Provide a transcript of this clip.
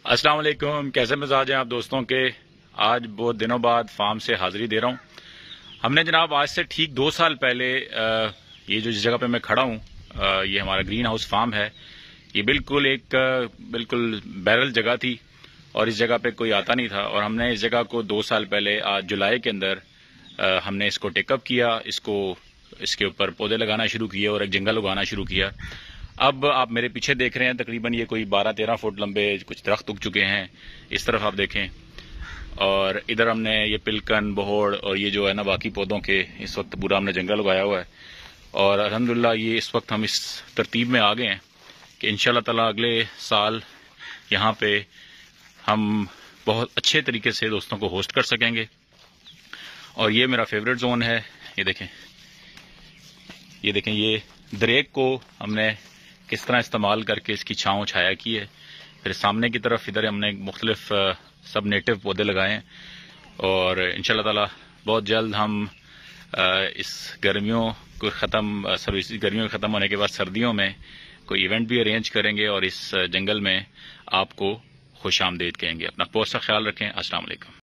अस्सलाम वालेकुम। कैसे मिजाज हैं आप दोस्तों के। आज बहुत दिनों बाद फार्म से हाजिरी दे रहा हूँ। हमने जनाब आज से ठीक 2 साल पहले ये जो जिस जगह पे मैं खड़ा हूँ ये हमारा ग्रीन हाउस फार्म है। ये बिल्कुल एक बिल्कुल बैरल जगह थी और इस जगह पे कोई आता नहीं था, और हमने इस जगह को 2 साल पहले आज जुलाई के अंदर हमने इसको टेकअप किया, इसके ऊपर पौधे लगाना शुरू किए और एक जंगल उगाना शुरू किया। अब आप मेरे पीछे देख रहे हैं तकरीबन ये कोई 12-13 फुट लंबे कुछ दरख्त उग चुके हैं। इस तरफ आप देखें, और इधर हमने ये पिलकन, बहोड़ और ये जो है ना बाकी पौधों के इस वक्त पूरा हमने जंगल उगाया हुआ है। और अल्हम्दुलिल्लाह ये इस वक्त हम इस तरतीब में आ गए हैं कि इंशाल्लाह ताला अगले साल यहाँ पे हम बहुत अच्छे तरीके से दोस्तों को होस्ट कर सकेंगे। और ये मेरा फेवरेट जोन है। ये देखें ये दरेक को हमने किस तरह इस्तेमाल करके इसकी छांव छाया की है। फिर सामने की तरफ इधर हमने मुख्तलिफ सब नेटिव पौधे लगाए हैं, और इंशाल्लाह ताला बहुत जल्द हम इस गर्मियों को गर्मियों ख़त्म होने के बाद सर्दियों में कोई इवेंट भी अरेंज करेंगे और इस जंगल में आपको खुश आमदीद कहेंगे। अपना बहुत सा ख्याल रखें। अस्सलाम वालेकुम।